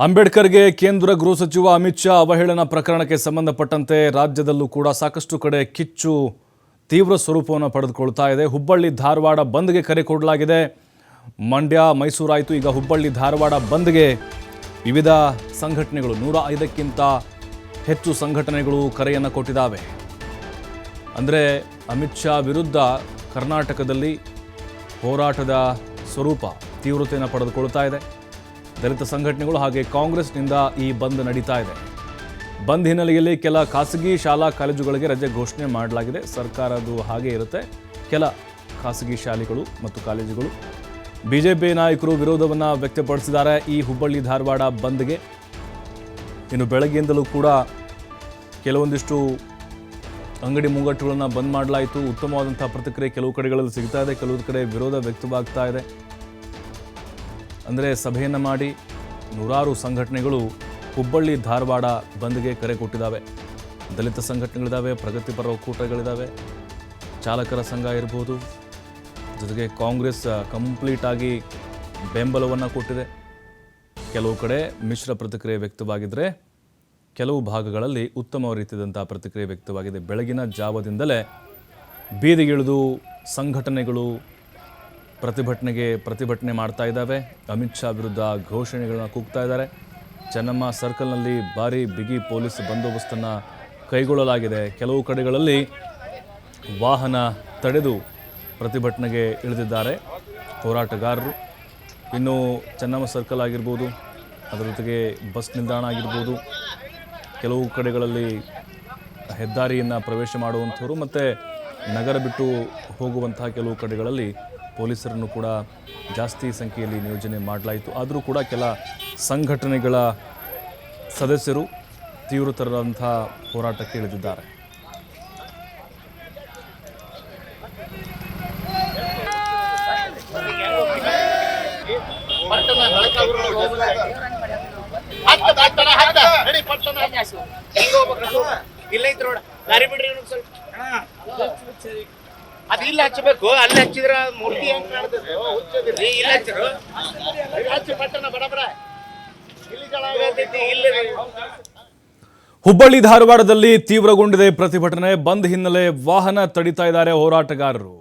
ಅಂಬೇಡ್ಕರ್ಗೆ ಕೇಂದ್ರ ಗೃಹ ಸಚಿವ ಅಮಿತ್ ಶಾ ಅವಹೇಳನ ಪ್ರಕರಣಕ್ಕೆ ಸಂಬಂಧಪಟ್ಟಂತೆ ರಾಜ್ಯದಲ್ಲೂ ಕೂಡ ಸಾಕಷ್ಟು ಕಡೆ ಕಿಚ್ಚು ತೀವ್ರ ಸ್ವರೂಪವನ್ನು ಪಡೆದುಕೊಳ್ತಾ ಇದೆ. ಹುಬ್ಬಳ್ಳಿ ಧಾರವಾಡ ಬಂದ್ಗೆ ಕರೆ ಕೊಡಲಾಗಿದೆ. ಮಂಡ್ಯ ಮೈಸೂರು ಆಯಿತು, ಈಗ ಹುಬ್ಬಳ್ಳಿ ಧಾರವಾಡ ಬಂದ್ಗೆ ವಿವಿಧ ಸಂಘಟನೆಗಳು 105ಕ್ಕಿಂತ ಹೆಚ್ಚು ಸಂಘಟನೆಗಳು ಕರೆಯನ್ನು ಕೊಟ್ಟಿದ್ದಾವೆ. ಅಂದರೆ ಅಮಿತ್ ಶಾ ವಿರುದ್ಧ ಕರ್ನಾಟಕದಲ್ಲಿ ಹೋರಾಟದ ಸ್ವರೂಪ ತೀವ್ರತೆಯನ್ನು ಪಡೆದುಕೊಳ್ತಾ ಇದೆ. ದಲಿತ ಸಂಘಟನೆಗಳು ಹಾಗೆ ಕಾಂಗ್ರೆಸ್ನಿಂದ ಈ ಬಂದ್ ನಡೀತಾ ಇದೆ. ಬಂದ್ ಹಿನ್ನೆಲೆಯಲ್ಲಿ ಕೆಲ ಖಾಸಗಿ ಶಾಲಾ ಕಾಲೇಜುಗಳಿಗೆ ರಜೆ ಘೋಷಣೆ ಮಾಡಲಾಗಿದೆ. ಸರ್ಕಾರದ್ದು ಹಾಗೆ ಇರುತ್ತೆ. ಕೆಲ ಖಾಸಗಿ ಶಾಲೆಗಳು ಮತ್ತು ಕಾಲೇಜುಗಳು ಬಿಜೆಪಿ ನಾಯಕರು ವಿರೋಧವನ್ನು ವ್ಯಕ್ತಪಡಿಸಿದ್ದಾರೆ ಈ ಹುಬ್ಬಳ್ಳಿ ಧಾರವಾಡ ಬಂದ್ಗೆ. ಇನ್ನು ಬೆಳಗ್ಗೆಯಿಂದಲೂ ಕೂಡ ಕೆಲವೊಂದಿಷ್ಟು ಅಂಗಡಿ ಮುಂಗಟ್ಟುಗಳನ್ನು ಬಂದ್ ಮಾಡಲಾಯಿತು. ಉತ್ತಮವಾದಂಥ ಪ್ರತಿಕ್ರಿಯೆ ಕೆಲವು ಕಡೆಗಳಲ್ಲಿ ಸಿಗ್ತಾ ಇದೆ, ಕೆಲವು ಕಡೆ ವಿರೋಧ ವ್ಯಕ್ತವಾಗ್ತಾ ಇದೆ. ಅಂದರೆ ಸಭೆಯನ್ನು ಮಾಡಿ ನೂರಾರು ಸಂಘಟನೆಗಳು ಹುಬ್ಬಳ್ಳಿ ಧಾರವಾಡ ಬಂದ್ಗೆ ಕರೆ ಕೊಟ್ಟಿದ್ದಾವೆ. ದಲಿತ ಸಂಘಟನೆಗಳಿದ್ದಾವೆ, ಪ್ರಗತಿಪರ ಒಕ್ಕೂಟಗಳಿದ್ದಾವೆ, ಚಾಲಕರ ಸಂಘ ಇರ್ಬೋದು, ಜೊತೆಗೆ ಕಾಂಗ್ರೆಸ್ ಕಂಪ್ಲೀಟಾಗಿ ಬೆಂಬಲವನ್ನು ಕೊಟ್ಟಿದೆ. ಕೆಲವು ಕಡೆ ಮಿಶ್ರ ಪ್ರತಿಕ್ರಿಯೆ ವ್ಯಕ್ತವಾಗಿದ್ದರೆ ಕೆಲವು ಭಾಗಗಳಲ್ಲಿ ಉತ್ತಮ ರೀತಿಯಾದಂಥ ಪ್ರತಿಕ್ರಿಯೆ ವ್ಯಕ್ತವಾಗಿದೆ. ಬೆಳಗಿನ ಜಾವದಿಂದಲೇ ಬೀದಿಗಿಳಿದು ಸಂಘಟನೆಗಳು ಪ್ರತಿಭಟನೆ ಮಾಡ್ತಾ ಇದ್ದಾವೆ. ಅಮಿತ್ ಶಾ ವಿರುದ್ಧ ಘೋಷಣೆಗಳನ್ನ ಕೂಗ್ತಾ ಇದ್ದಾರೆ. ಚೆನ್ನಮ್ಮ ಸರ್ಕಲ್ನಲ್ಲಿ ಭಾರಿ ಬಿಗಿ ಪೊಲೀಸ್ ಬಂದೋಬಸ್ತನ್ನು ಕೈಗೊಳ್ಳಲಾಗಿದೆ. ಕೆಲವು ಕಡೆಗಳಲ್ಲಿ ವಾಹನ ತಡೆದು ಪ್ರತಿಭಟನೆಗೆ ಇಳಿದಿದ್ದಾರೆ ಹೋರಾಟಗಾರರು. ಇನ್ನು ಚೆನ್ನಮ್ಮ ಸರ್ಕಲ್ ಆಗಿರ್ಬೋದು, ಅದರ ಜೊತೆಗೆ ಬಸ್ ನಿಲ್ದಾಣ ಆಗಿರ್ಬೋದು, ಕೆಲವು ಕಡೆಗಳಲ್ಲಿ ಹೆದ್ದಾರಿಯನ್ನು ಪ್ರವೇಶ ಮಾಡುವಂಥವರು ಮತ್ತು ನಗರ ಬಿಟ್ಟು ಹೋಗುವಂತಹ ಕೆಲವು ಕಡೆಗಳಲ್ಲಿ ಪೊಲೀಸರನ್ನು ಕೂಡ ಜಾಸ್ತಿ ಸಂಖ್ಯೆಯಲ್ಲಿ ನಿಯೋಜನೆ ಮಾಡಲಾಯಿತು. ಆದರೂ ಕೂಡ ಕೆಲ ಸಂಘಟನೆಗಳ ಸದಸ್ಯರು ತೀವ್ರತರದಂಥ ಹೋರಾಟಕ್ಕೆ ಇಳಿದಿದ್ದಾರೆ. ಅದು ಇಲ್ಲಿ ಹಚ್ಚಬೇಕು, ಅಲ್ಲಿ ಹಚ್ಚಿದ್ರ ಮೂರ್ತಿ ಹೆಂಗ್ ಕಾಣ್ತದೆ? ಹುಚ್ಚದಿರ್ರಿ, ಇಲ್ಲಿ ಹಚ್ಚಿರು, ಹಚ್ಚಿ ಪಟ್ಟಣ ಬಡಬಡ ಇಲ್ಲಿ ಜಳ ಆಗತೈತಿ. ಇಲ್ಲಿ ಹುಬ್ಬಳ್ಳಿ ಧಾರವಾಡದಲ್ಲಿ ತೀವ್ರಗೊಂಡಿದೆ ಪ್ರತಿಭಟನೆ. ಬಂದ್ ಹಿನ್ನೆಲೆ ವಾಹನ ತಡಿತಾ ಇದ್ದಾರೆ ಹೋರಾಟಗಾರರು.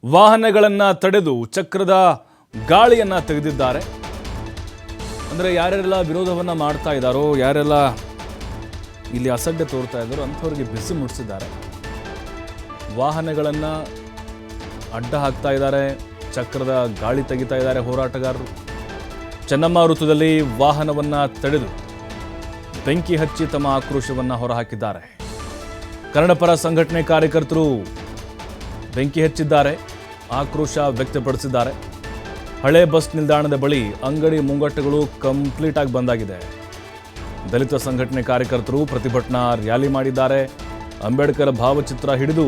ವಾಹನಗಳನ್ನು ತಡೆದು ಚಕ್ರದ ಗಾಳಿಯನ್ನು ತೆಗೆದಿದ್ದಾರೆ. ಅಂದರೆ ಯಾರ್ಯಾರೆಲ್ಲ ವಿರೋಧವನ್ನು ಮಾಡ್ತಾ ಇದ್ದಾರೋ, ಯಾರೆಲ್ಲ ಇಲ್ಲಿ ಅಸಡ್ಡೆ ತೋರ್ತಾ ಇದ್ದಾರೋ ಅಂಥವ್ರಿಗೆ ಬಿಸಿ ಮುಟ್ಟಿಸಿದ್ದಾರೆ. ವಾಹನಗಳನ್ನು ಅಡ್ಡ ಹಾಕ್ತಾ ಇದ್ದಾರೆ, ಚಕ್ರದ ಗಾಳಿ ತೆಗಿತಾ ಇದ್ದಾರೆ ಹೋರಾಟಗಾರರು. ಚೆನ್ನಮ್ಮ ವೃತ್ತದಲ್ಲಿ ವಾಹನವನ್ನು ತಡೆದು ಬೆಂಕಿ ಹಚ್ಚಿ ತಮ್ಮ ಆಕ್ರೋಶವನ್ನು ಹೊರಹಾಕಿದ್ದಾರೆ. ಕನ್ನಡಪರ ಸಂಘಟನೆ ಕಾರ್ಯಕರ್ತರು ಬೆಂಕಿ ಹಚ್ಚಿದ್ದಾರೆ, ಆಕ್ರೋಶ ವ್ಯಕ್ತಪಡಿಸಿದ್ದಾರೆ. ಹಳೆ ಬಸ್ ನಿಲ್ದಾಣದ ಬಳಿ ಅಂಗಡಿ ಮುಂಗಟ್ಟುಗಳು ಕಂಪ್ಲೀಟಾಗಿ ಬಂದಾಗಿದೆ. ದಲಿತ ಸಂಘಟನೆ ಕಾರ್ಯಕರ್ತರು ಪ್ರತಿಭಟನಾ ರ್ಯಾಲಿ ಮಾಡಿದ್ದಾರೆ. ಅಂಬೇಡ್ಕರ್ ಭಾವಚಿತ್ರ ಹಿಡಿದು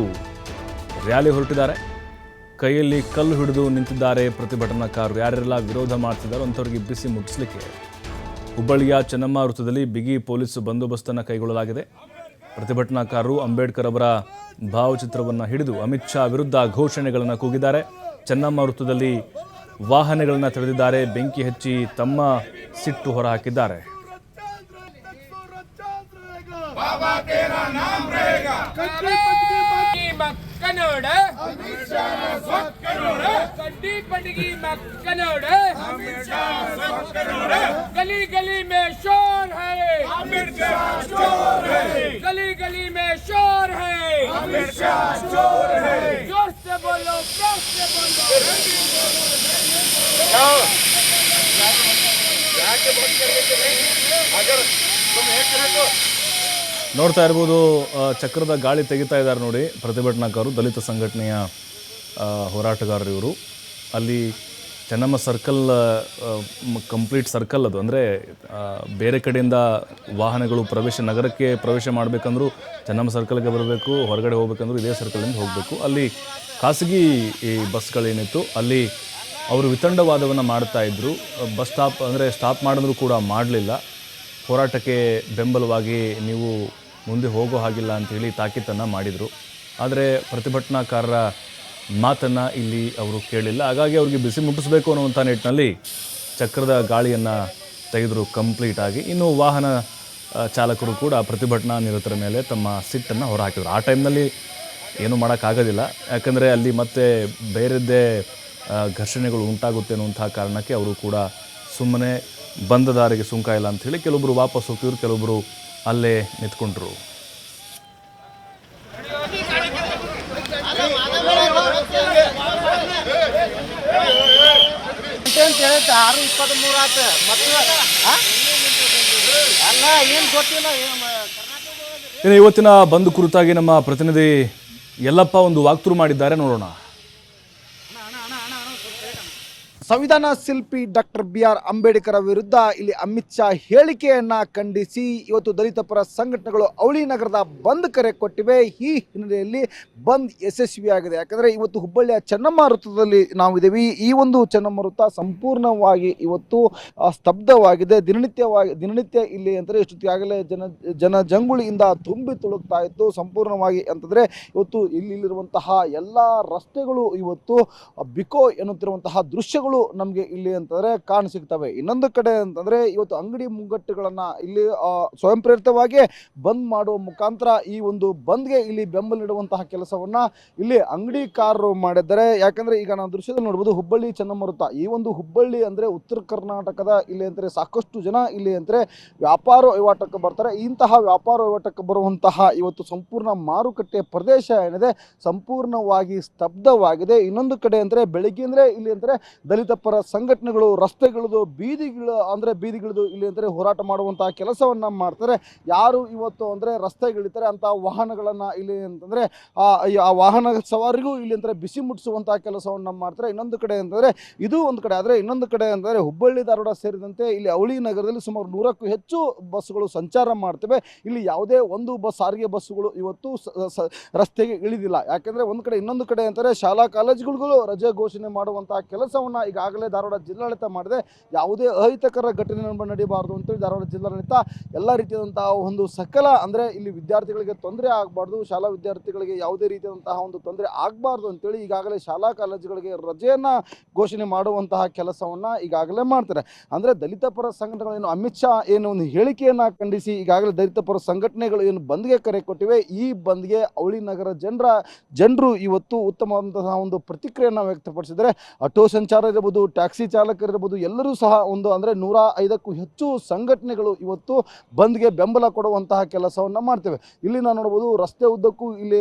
ರ್ಯಾಲಿ ಹೊರಟಿದ್ದಾರೆ. ಕೈಯಲ್ಲಿ ಕಲ್ಲು ಹಿಡಿದು ನಿಂತಿದ್ದಾರೆ ಪ್ರತಿಭಟನಾಕಾರರು. ಯಾರೆಲ್ಲ ವಿರೋಧ ಮಾಡ್ತಿದ್ದಾರೋ ಅಂಥವ್ರಿಗೆ ಬಿಸಿ ಮುಟ್ಟಿಸಲಿಕ್ಕೆ ಹುಬ್ಬಳ್ಳಿಯ ಚೆನ್ನಮ್ಮ ವೃತ್ತದಲ್ಲಿ ಬಿಗಿ ಪೊಲೀಸ್ ಬಂದೋಬಸ್ತನ್ನು ಕೈಗೊಳ್ಳಲಾಗಿದೆ. ಪ್ರತಿಭಟನಾಕಾರರು ಅಂಬೇಡ್ಕರ್ ಅವರ ಭಾವಚಿತ್ರವನ್ನು ಹಿಡಿದು ಅಮಿತ್ ಶಾ ವಿರುದ್ಧ ಘೋಷಣೆಗಳನ್ನು ಕೂಗಿದ್ದಾರೆ. ಚೆನ್ನಮ್ಮ ವೃತ್ತದಲ್ಲಿ ವಾಹನಗಳನ್ನು ತಡೆದಿದ್ದಾರೆ, ಬೆಂಕಿ ಹಚ್ಚಿ ತಮ್ಮ ಸಿಟ್ಟು ಹೊರಹಾಕಿದ್ದಾರೆ. ಕನ್ನಡ ಕಡ್ಡಿ ಪಂಡಿಗೆ ಕನ್ನಡ गली गली में शोर है, गली गली में शोर है, जोर से बोलो, जोर से बोलो. ನೋಡ್ತಾ ಇರ್ಬೋದು, ಚಕ್ರದ ಗಾಳಿ ತೆಗಿತಾ ಇದ್ದಾರೆ ನೋಡಿ ಪ್ರತಿಭಟನಾಕಾರರು, ದಲಿತ ಸಂಘಟನೆಯ ಹೋರಾಟಗಾರರು ಇವರು. ಅಲ್ಲಿ ಚೆನ್ನಮ್ಮ ಸರ್ಕಲ್ ಕಂಪ್ಲೀಟ್ ಸರ್ಕಲ್ ಅದು. ಅಂದರೆ ಬೇರೆ ಕಡೆಯಿಂದ ವಾಹನಗಳು ನಗರಕ್ಕೆ ಪ್ರವೇಶ ಮಾಡಬೇಕಂದ್ರೂ ಚೆನ್ನಮ್ಮ ಸರ್ಕಲ್ಗೆ ಬರಬೇಕು, ಹೊರಗಡೆ ಹೋಗ್ಬೇಕಂದ್ರೂ ಇದೇ ಸರ್ಕಲಿಂದ ಹೋಗಬೇಕು. ಅಲ್ಲಿ ಖಾಸಗಿ ಈ ಬಸ್ಗಳೇನಿತ್ತು ಅಲ್ಲಿ ಅವರು ವಿತಂಡವಾದವನ್ನು ಮಾಡ್ತಾಯಿದ್ರು. ಬಸ್ ಸ್ಟಾಪ್ ಅಂದರೆ ಸ್ಟಾಪ್ ಮಾಡಿದ್ರೂ ಕೂಡ ಮಾಡಲಿಲ್ಲ. ಹೋರಾಟಕ್ಕೆ ಬೆಂಬಲವಾಗಿ ನೀವು ಮುಂದೆ ಹೋಗೋ ಹಾಗಿಲ್ಲ ಅಂಥೇಳಿ ತಾಕೀತನ್ನು ಮಾಡಿದರು. ಆದರೆ ಪ್ರತಿಭಟನಾಕಾರರ ಮಾತನ್ನು ಇಲ್ಲಿ ಅವರು ಕೇಳಿಲ್ಲ. ಹಾಗಾಗಿ ಅವರಿಗೆ ಬಿಸಿ ಮುಟ್ಟಿಸಬೇಕು ಅನ್ನುವಂಥ ನಿಟ್ಟಿನಲ್ಲಿ ಚಕ್ರದ ಗಾಳಿಯನ್ನು ತೆಗೆದರು ಕಂಪ್ಲೀಟಾಗಿ. ಇನ್ನು ವಾಹನ ಚಾಲಕರು ಕೂಡ ಪ್ರತಿಭಟನಾ ನಿರತರ ಮೇಲೆ ತಮ್ಮ ಸಿಟ್ಟನ್ನು ಹೊರಹಾಕಿದರು. ಆ ಟೈಮ್ನಲ್ಲಿ ಏನೂ ಮಾಡೋಕ್ಕಾಗೋದಿಲ್ಲ, ಯಾಕಂದರೆ ಅಲ್ಲಿ ಮತ್ತೆ ಬೇರೆದ್ದೇ ಘರ್ಷಣೆಗಳು ಉಂಟಾಗುತ್ತೆ ಅನ್ನುವಂಥ ಕಾರಣಕ್ಕೆ ಅವರು ಕೂಡ ಸುಮ್ಮನೆ ಬಂದ ದಾರಿಗೆ ಸುಂಕ ಇಲ್ಲ ಅಂಥೇಳಿ ಕೆಲವೊಬ್ಬರು ವಾಪಸ್ ಹೋಗ್ತಿದ್ರು, ಕೆಲವೊಬ್ಬರು ಅಲ್ಲೇ ನಿಂತ್ಕೊಂಡ್ರು. ಅಂತ ಹೇಳುತ್ತೆ 6:23 ಆತ ಮತ್ತೆ ಅಲ್ಲ ಏನು ಗೊತ್ತಿಲ್ಲ. ಇನ್ನು ಇವತ್ತಿನ ಬಂದ್ ಕುರಿತಾಗಿ ನಮ್ಮ ಪ್ರತಿನಿಧಿ ಯಲ್ಲಪ್ಪ ಒಂದು ವಾಕ್ತುರು ಮಾಡಿದ್ದಾರೆ, ನೋಡೋಣ. ಸಂವಿಧಾನ ಶಿಲ್ಪಿ ಡಾಕ್ಟರ್ BR ಅಂಬೇಡ್ಕರ್ ವಿರುದ್ಧ ಇಲ್ಲಿ ಅಮಿತ್ ಶಾ ಹೇಳಿಕೆಯನ್ನ ಖಂಡಿಸಿ ಇವತ್ತು ದಲಿತ ಪರ ಸಂಘಟನೆಗಳು ಅವಳಿ ನಗರದ ಬಂದ್ ಕರೆ ಕೊಟ್ಟಿವೆ. ಈ ಹಿನ್ನೆಲೆಯಲ್ಲಿ ಬಂದ್ ಯಶಸ್ವಿಯಾಗಿದೆ. ಯಾಕಂದರೆ ಇವತ್ತು ಹುಬ್ಬಳ್ಳಿಯ ಚೆನ್ನಮ್ಮ ವೃತ್ತದಲ್ಲಿ ನಾವಿದ್ದೀವಿ. ಈ ಒಂದು ಚೆನ್ನಮ್ಮ ವೃತ್ತ ಸಂಪೂರ್ಣವಾಗಿ ಇವತ್ತು ಸ್ತಬ್ಧವಾಗಿದೆ. ದಿನನಿತ್ಯ ಇಲ್ಲಿ ಅಂದರೆ ಇಷ್ಟೊತ್ತಿಗಾಗಲೇ ಜನಜಂಗುಳಿಯಿಂದ ತುಂಬಿ ತುಳುಕ್ತಾ ಇತ್ತು ಸಂಪೂರ್ಣವಾಗಿ. ಅಂತಂದರೆ ಇವತ್ತು ಇಲ್ಲಿರುವಂತಹ ಎಲ್ಲ ರಸ್ತೆಗಳು ಇವತ್ತು ಬಿಕೋ ಎನ್ನುತ್ತಿರುವಂತಹ ದೃಶ್ಯಗಳು ನಮಗೆ ಇಲ್ಲಿ ಅಂತಂದರೆ ಕಾಣಸಿಗ್ತವೆ. ಇನ್ನೊಂದು ಕಡೆ ಅಂತಂದರೆ ಇವತ್ತು ಅಂಗಡಿ ಮುಂಗಟ್ಟುಗಳನ್ನು ಇಲ್ಲಿ ಸ್ವಯಂ ಪ್ರೇರಿತವಾಗಿ ಬಂದ್ ಮಾಡುವ ಮುಖಾಂತರ ಈ ಒಂದು ಬಂದ್ಗೆ ಇಲ್ಲಿ ಬೆಂಬಲ ನೀಡುವಂತಹ ಕೆಲಸವನ್ನು ಇಲ್ಲಿ ಅಂಗಡಿಕಾರರು ಮಾಡಿದ್ದಾರೆ. ಯಾಕಂದರೆ ಈಗ ನಾವು ದೃಶ್ಯದಲ್ಲಿ ನೋಡ್ಬೋದು ಹುಬ್ಬಳ್ಳಿ ಚೆನ್ನಮ್ಮ ವೃತ್ತ. ಈ ಒಂದು ಹುಬ್ಬಳ್ಳಿ ಅಂದರೆ ಉತ್ತರ ಕರ್ನಾಟಕದ ಇಲ್ಲಿ ಅಂದರೆ ಸಾಕಷ್ಟು ಜನ ಇಲ್ಲಿ ಅಂದರೆ ವ್ಯಾಪಾರ ವಹಿವಾಟಕ್ಕೆ ಬರ್ತಾರೆ. ಇಂತಹ ವ್ಯಾಪಾರ ವಹಿವಾಟಕ್ಕೆ ಬರುವಂತಹ ಇವತ್ತು ಸಂಪೂರ್ಣ ಮಾರುಕಟ್ಟೆ ಪ್ರದೇಶ ಏನಿದೆ ಸಂಪೂರ್ಣವಾಗಿ ಸ್ತಬ್ಧವಾಗಿದೆ. ಇನ್ನೊಂದು ಕಡೆ ಅಂದರೆ ಬೆಳಗ್ಗೆ ಅಂದರೆ ಇಲ್ಲಿ ಅಂದರೆ ದಲಿತ ಪರ ಸಂಘಟನೆಗಳು ರಸ್ತೆಗಳದು ಬೀದಿಗಳದು ಇಲ್ಲಿ ಅಂದರೆ ಹೋರಾಟ ಮಾಡುವಂತಹ ಕೆಲಸವನ್ನು ಮಾಡ್ತಾರೆ. ಯಾರು ಇವತ್ತು ಅಂದರೆ ರಸ್ತೆಗಳಿದ್ದಾರೆ ಅಂತಹ ವಾಹನಗಳನ್ನು ಇಲ್ಲಿ ಅಂತಂದರೆ ಆ ವಾಹನ ಸವಾರಿಗೂ ಇಲ್ಲಿ ಅಂದರೆ ಬಿಸಿ ಮುಟ್ಟಿಸುವಂತಹ ಕೆಲಸವನ್ನು ಮಾಡ್ತಾರೆ. ಇನ್ನೊಂದು ಕಡೆ ಅಂತಂದರೆ ಇದು ಒಂದು ಕಡೆ ಆದರೆ ಇನ್ನೊಂದು ಕಡೆ ಅಂತಂದರೆ ಹುಬ್ಬಳ್ಳಿ ಧಾರವಾಡ ಸೇರಿದಂತೆ ಇಲ್ಲಿ ಅವಳಿ ನಗರದಲ್ಲಿ ಸುಮಾರು 100ಕ್ಕೂ ಹೆಚ್ಚು ಬಸ್ಸುಗಳು ಸಂಚಾರ ಮಾಡ್ತವೆ. ಇಲ್ಲಿ ಯಾವುದೇ ಒಂದು ಸಾರಿಗೆ ಬಸ್ಸುಗಳು ಇವತ್ತು ರಸ್ತೆಗೆ ಇಳಿದಿಲ್ಲ. ಯಾಕೆಂದರೆ ಒಂದು ಕಡೆ ಇನ್ನೊಂದು ಕಡೆ ಅಂತಾರೆ ಶಾಲಾ ಕಾಲೇಜುಗಳಿಗೂ ರಜೆ ಘೋಷಣೆ ಮಾಡುವಂತಹ ಕೆಲಸವನ್ನು ಈಗಾಗಲೇ ಧಾರವಾಡ ಜಿಲ್ಲಾಡಳಿತ ಮಾಡಿದೆ. ಯಾವುದೇ ಅಹಿತಕರ ಘಟನೆ ನಡೀಬಾರ್ದು ಅಂತೇಳಿ ಧಾರವಾಡ ಜಿಲ್ಲಾಡಳಿತ ಎಲ್ಲ ರೀತಿಯಾದಂತಹ ಒಂದು ಸಕಲ ಅಂದರೆ ಇಲ್ಲಿ ವಿದ್ಯಾರ್ಥಿಗಳಿಗೆ ತೊಂದರೆ ಆಗಬಾರ್ದು, ಶಾಲಾ ವಿದ್ಯಾರ್ಥಿಗಳಿಗೆ ಯಾವುದೇ ರೀತಿಯಾದಂತಹ ಒಂದು ತೊಂದರೆ ಆಗಬಾರ್ದು ಅಂತೇಳಿ ಈಗಾಗಲೇ ಶಾಲಾ ಕಾಲೇಜುಗಳಿಗೆ ರಜೆಯನ್ನು ಘೋಷಣೆ ಮಾಡುವಂತಹ ಕೆಲಸವನ್ನು ಈಗಾಗಲೇ ಮಾಡ್ತಾರೆ. ಅಂದರೆ ದಲಿತ ಪರ ಸಂಘಟನೆಗಳೇನು ಅಮಿತ್ ಶಾ ಏನು ಒಂದು ಹೇಳಿಕೆಯನ್ನು ಖಂಡಿಸಿ ಈಗಾಗಲೇ ದಲಿತ ಪರ ಸಂಘಟನೆಗಳು ಏನು ಬಂದ್ಗೆ ಕರೆ ಕೊಟ್ಟಿವೆ. ಈ ಬಂದ್ಗೆ ಅವಳಿ ನಗರ ಜನರು ಇವತ್ತು ಉತ್ತಮವಾದಂತಹ ಒಂದು ಪ್ರತಿಕ್ರಿಯೆಯನ್ನು ವ್ಯಕ್ತಪಡಿಸಿದರೆ ಆಟೋ ಸಂಚಾರ ಇರಬಹುದು, ಟ್ಯಾಕ್ಸಿ ಚಾಲಕರಿರ್ಬೋದು, ಎಲ್ಲರೂ ಸಹ ಒಂದು ಅಂದರೆ 105ಕ್ಕೂ ಹೆಚ್ಚು ಸಂಘಟನೆಗಳು ಇವತ್ತು ಬಂದ್ಗೆ ಬೆಂಬಲ ಕೊಡುವಂತಹ ಕೆಲಸವನ್ನು ಮಾಡ್ತೇವೆ. ಇಲ್ಲಿ ನಾವು ನೋಡ್ಬೋದು ರಸ್ತೆ ಉದ್ದಕ್ಕೂ ಇಲ್ಲಿ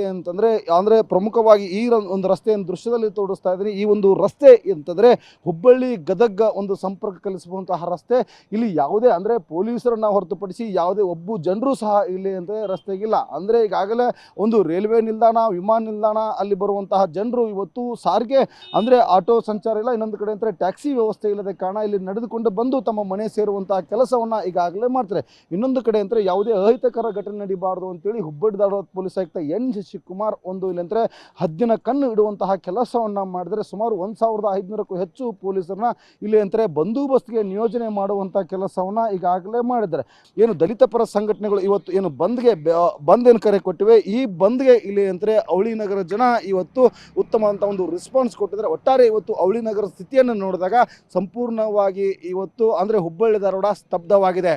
ಅಂದರೆ ಪ್ರಮುಖವಾಗಿ ಈ ಒಂದು ರಸ್ತೆಯನ್ನು ದೃಶ್ಯದಲ್ಲಿ ತೋರಿಸ್ತಾ ಇದ್ದೀನಿ. ಈ ಒಂದು ರಸ್ತೆ ಅಂತಂದರೆ ಹುಬ್ಬಳ್ಳಿ ಗದಗ ಒಂದು ಸಂಪರ್ಕ ಕಲಿಸುವಂತಹ ರಸ್ತೆ. ಇಲ್ಲಿ ಯಾವುದೇ ಅಂದರೆ ಪೊಲೀಸರನ್ನು ಹೊರತುಪಡಿಸಿ ಯಾವುದೇ ಒಬ್ಬ ಜನರು ಸಹ ಇಲ್ಲಿ ಅಂದರೆ ರಸ್ತೆಗಿಲ್ಲ. ಅಂದರೆ ಈಗಾಗಲೇ ಒಂದು ರೈಲ್ವೆ ನಿಲ್ದಾಣ, ವಿಮಾನ ನಿಲ್ದಾಣ ಅಲ್ಲಿ ಬರುವಂತಹ ಜನರು ಇವತ್ತು ಸಾರಿಗೆ ಅಂದರೆ ಆಟೋ ಸಂಚಾರ ಇಲ್ಲ. ಇನ್ನೊಂದು ಕಡೆ ಅಂದರೆ ಟ್ಯಾಕ್ಸಿ ವ್ಯವಸ್ಥೆ ಇಲ್ಲದೆ ಕಾರಣ ಇಲ್ಲಿ ನಡೆದುಕೊಂಡು ಬಂದು ತಮ್ಮ ಮನೆ ಸೇರುವಂತಹ ಕೆಲಸವನ್ನು ಈಗಾಗಲೇ ಮಾಡ್ತಾರೆ. ಇನ್ನೊಂದು ಕಡೆ ಅಂದರೆ ಯಾವುದೇ ಅಹಿತಕರ ಘಟನೆ ನಡೀಬಾರ್ದು ಅಂತೇಳಿ ಹುಬ್ಬಳ್ಳಿ ಧಾರವಾಡ ಪೊಲೀಸ್ ಆಯುಕ್ತ N. ಶಿವಕುಮಾರ್ ಒಂದು ಇಲ್ಲಿ ಅಂದರೆ ಹದ್ದಿನ ಕಣ್ಣು ಇಡುವಂತಹ ಕೆಲಸವನ್ನು ಮಾಡಿದರೆ ಸುಮಾರು 1500ಕ್ಕೂ ಹೆಚ್ಚು ಪೊಲೀಸರನ್ನ ಇಲ್ಲಿ ಅಂದರೆ ಬಂದೋಬಸ್ತ್ಗೆ ನಿಯೋಜನೆ ಮಾಡುವಂಥ ಕೆಲಸವನ್ನು ಈಗಾಗಲೇ ಮಾಡಿದ್ದಾರೆ. ಏನು ದಲಿತ ಪರ ಸಂಘಟನೆಗಳು ಇವತ್ತು ಏನು ಬಂದ್ ಏನು ಕರೆ ಕೊಟ್ಟಿವೆ. ಈ ಬಂದ್ಗೆ ಇಲ್ಲಿ ಅಂದರೆ ಅವಳಿ ನಗರ ಜನ ಇವತ್ತು ಉತ್ತಮವಾದಂಥ ಒಂದು ರೆಸ್ಪಾನ್ಸ್ ಕೊಟ್ಟಿದ್ದಾರೆ. ಒಟ್ಟಾರೆ ಇವತ್ತು ಅವಳಿ ನಗರ ಸ್ಥಿತಿಯನ್ನು ನೋಡಿದಾಗ ಸಂಪೂರ್ಣವಾಗಿ ಇವತ್ತು ಅಂದರೆ ಹುಬ್ಬಳ್ಳಿ ಧಾರವಾಡ ಸ್ತಬ್ಧವಾಗಿದೆ.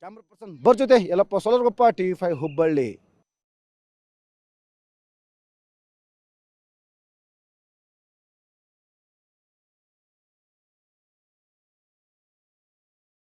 ಕ್ಯಾಮ್ರಾ ಪರ್ಸನ್ ಜೊತೆ ಯಲ್ಲಪ್ಪ ಸೊಲರ್ಗೊಪ್ಪ, TV5 ಹುಬ್ಬಳ್ಳಿ.